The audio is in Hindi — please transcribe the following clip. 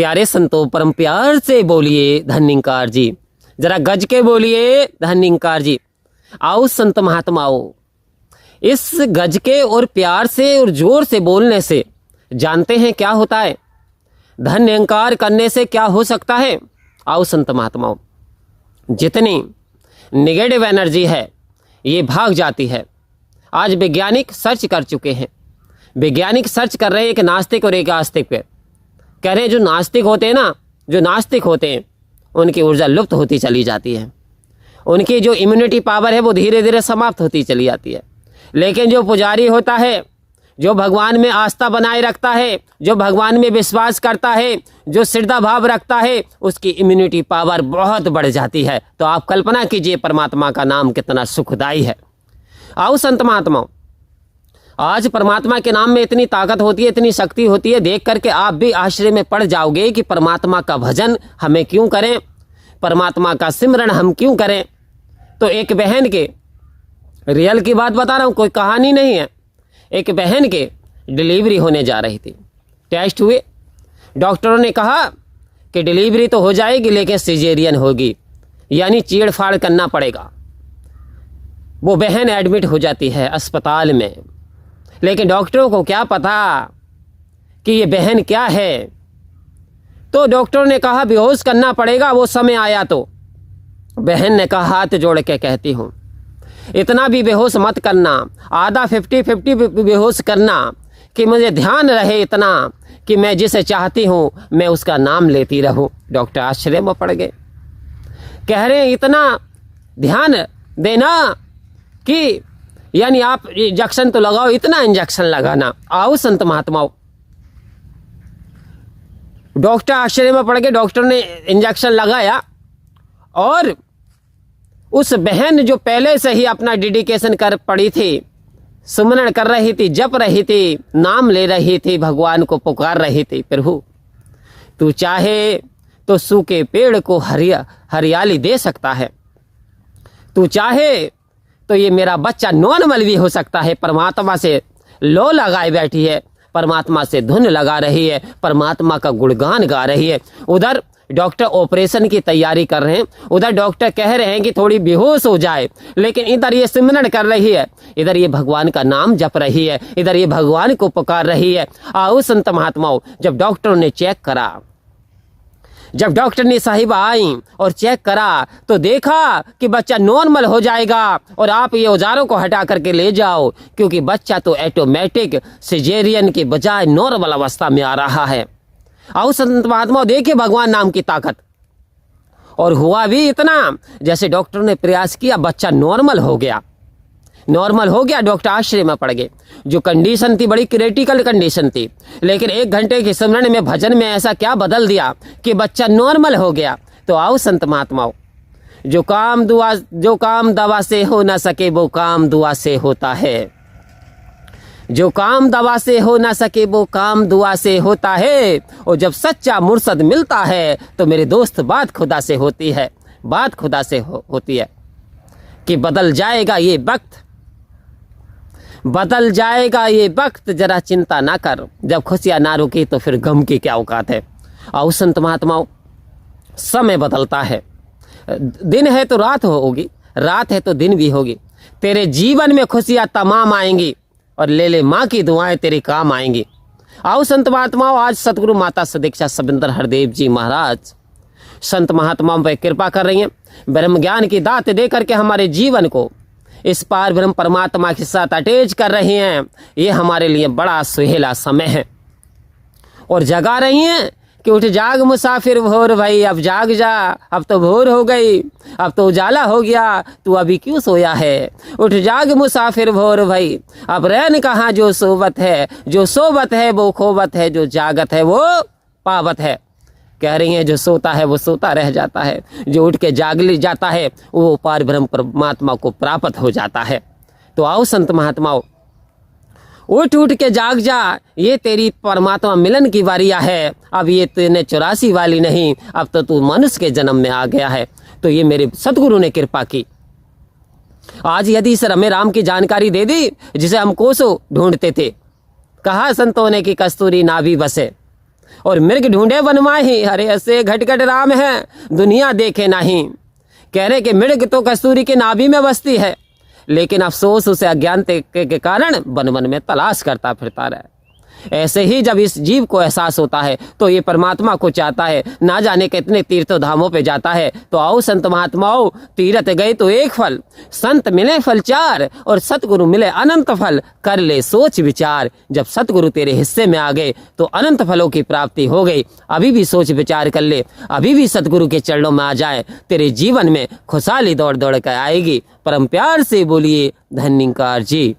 प्यारे संतों परम प्यार से बोलिए धन्यंकार जी, जरा गज के बोलिए धन्यंकार जी। आओ संत महात्माओं, इस गज के और प्यार से और जोर से बोलने से जानते हैं क्या होता है? धन्यंकार करने से क्या हो सकता है? आओ संत महात्माओं, जितनी निगेटिव एनर्जी है ये भाग जाती है। आज वैज्ञानिक सर्च कर चुके हैं, वैज्ञानिक सर्च कर रहे हैं एक नास्तिक और एक आस्तिक पे। कह रहे हैं जो नास्तिक होते हैं उनकी ऊर्जा लुप्त होती चली जाती है, उनकी जो इम्यूनिटी पावर है वो धीरे धीरे समाप्त होती चली जाती है। लेकिन जो पुजारी होता है, जो भगवान में आस्था बनाए रखता है, जो भगवान में विश्वास करता है, जो श्रद्धा भाव रखता है, उसकी इम्यूनिटी पावर बहुत बढ़ जाती है। तो आप कल्पना कीजिए परमात्मा का नाम कितना सुखदायी है। आओ संत महात्माओं, आज परमात्मा के नाम में इतनी ताकत होती है, इतनी शक्ति होती है, देख करके आप भी आश्चर्य में पड़ जाओगे कि परमात्मा का भजन हमें क्यों करें, परमात्मा का सिमरन हम क्यों करें। तो एक बहन के, रियल की बात बता रहा हूँ, कोई कहानी नहीं है। एक बहन के डिलीवरी होने जा रही थी, टेस्ट हुए, डॉक्टरों ने कहा कि डिलीवरी तो हो जाएगी लेकिन सिजेरियन होगी, यानी चीड़-फाड़ करना पड़ेगा। वो बहन एडमिट हो जाती है अस्पताल में, लेकिन डॉक्टरों को क्या पता कि ये बहन क्या है। तो डॉक्टरों ने कहा बेहोश करना पड़ेगा, वो समय आया तो। बहन ने कहा हाथ जोड़ के कहती हूँ इतना भी बेहोश मत करना, आधा 50-50 बेहोश करना कि मुझे ध्यान रहे इतना कि मैं जिसे चाहती हूँ मैं उसका नाम लेती रहूँ। डॉक्टर आश्चर्य में पड़ गए, कह रहे हैं इतना ध्यान देना कि यानी आप इंजेक्शन तो लगाओ, इतना इंजेक्शन लगाना। आओ संत महात्माओं, डॉक्टर आश्चर्य में पड़ गए। डॉक्टर ने इंजेक्शन लगाया और उस बहन जो पहले से ही अपना डेडिकेशन कर पड़ी थी, सुमरण कर रही थी, जप रही थी, नाम ले रही थी, भगवान को पुकार रही थी, प्रभु तू चाहे तो सूखे पेड़ को हरियाली दे सकता है, तू चाहे तो ये मेरा बच्चा नॉर्मल भी हो सकता है। परमात्मा से लो लगाए बैठी है, परमात्मा से धुन लगा रही है, परमात्मा का गुणगान गा रही है। उधर डॉक्टर ऑपरेशन की तैयारी कर रहे हैं, उधर डॉक्टर कह रहे हैं कि थोड़ी बेहोश हो जाए, लेकिन इधर ये सिमरन कर रही है, इधर ये भगवान का नाम जप रही है, इधर ये भगवान को पुकार रही है। आओ संत महात्माओं, जब डॉक्टरों ने चेक करा, जब डॉक्टर ने साहिबा आई और चेक करा तो देखा कि बच्चा नॉर्मल हो जाएगा और आप ये औजारों को हटा करके ले जाओ, क्योंकि बच्चा तो ऑटोमेटिक सिजेरियन के बजाय नॉर्मल अवस्था में आ रहा है। आओ संत महात्माओं, देखिए भगवान नाम की ताकत। और हुआ भी इतना, जैसे डॉक्टर ने प्रयास किया, बच्चा नॉर्मल हो गया, नॉर्मल हो गया। डॉक्टर आश्चर्य में पड़ गए, जो कंडीशन थी बड़ी क्रिटिकल कंडीशन थी, लेकिन 1 घंटे के सिमरन में, भजन में ऐसा क्या बदल दिया कि बच्चा नॉर्मल हो गया। तो आओ संत महात्माओं, जो काम दवा से हो ना सके वो काम दुआ से होता है, जो काम दवा से हो ना सके वो काम दुआ से होता है। और जब सच्चा मुर्शद मिलता है तो मेरे दोस्त बात खुदा से होती है, बात खुदा से होती है कि बदल जाएगा ये वक्त, बदल जाएगा ये वक्त, जरा चिंता ना कर, जब खुशियाँ ना रुकी तो फिर गम की क्या औकात है। आओ संत महात्माओं, समय बदलता है, दिन है तो रात होगी, रात है तो दिन भी होगी। तेरे जीवन में खुशियाँ तमाम आएंगी और ले ले माँ की दुआएं तेरे काम आएंगी। आओ संत महात्माओं, आज सतगुरु माता सदीक्षा सबिंदर हरदेव जी महाराज संत महात्माओं पर कृपा कर रही हैं, ब्रह्म ज्ञान की दात दे करके हमारे जीवन को इस पार ब्रह्म परमात्मा के साथ अटैच कर रही हैं। ये हमारे लिए बड़ा सुहेला समय है और जगा रही हैं कि उठ जाग मुसाफिर भोर भाई, अब जाग जा, अब तो भोर हो गई, अब तो उजाला हो गया, तू अभी क्यों सोया है। उठ जाग मुसाफिर भोर भाई, अब रैन कहाँ जो सोबत है, जो सोबत है वो खोबत है, जो जागत है वो पावत है। कह रही हैं जो सोता है वो सोता रह जाता है, जो उठ के जाग जाता है वो पार ब्रह्म परमात्मा को प्राप्त हो जाता है। तो आओ संत महात्माओं, उठ उठ के जाग जा, ये तेरी परमात्मा मिलन की बारिया है। अब ये तूने 84 वाली नहीं, अब तो तू मनुष्य के जन्म में आ गया है। तो ये मेरे सतगुरु ने कृपा की। आज यदि सर हमें राम की जानकारी दे दी जिसे हम कोसों ढूंढते थे, कहा संतों ने कि कस्तूरी नाभि बसे, और मृग ढूंढे वन माही, अरे ऐसे घटघट राम है दुनिया देखे नहीं। कह रहे कि मृग तो कस्तूरी के नाभि में बसती है, लेकिन अफसोस उसे अज्ञानता के कारण वन वन में तलाश करता फिरता रहे। ऐसे ही जब इस जीव को एहसास होता है तो ये परमात्मा को चाहता है, ना जाने कितने तीर्थों धामों पे जाता है। तो आओ संत महात्माओं, तीर्थ गए तो एक फल, संत मिले फल चार, और सतगुरु मिले अनंत फल, कर ले सोच विचार। जब सतगुरु तेरे हिस्से में आ गए तो अनंत फलों की प्राप्ति हो गई। अभी भी सोच विचार कर ले, अभी भी सतगुरु के चरणों में आ जाए, तेरे जीवन में खुशहाली दौड़ दौड़ कर आएगी। परम प्यार से बोलिए धन्यकार जी।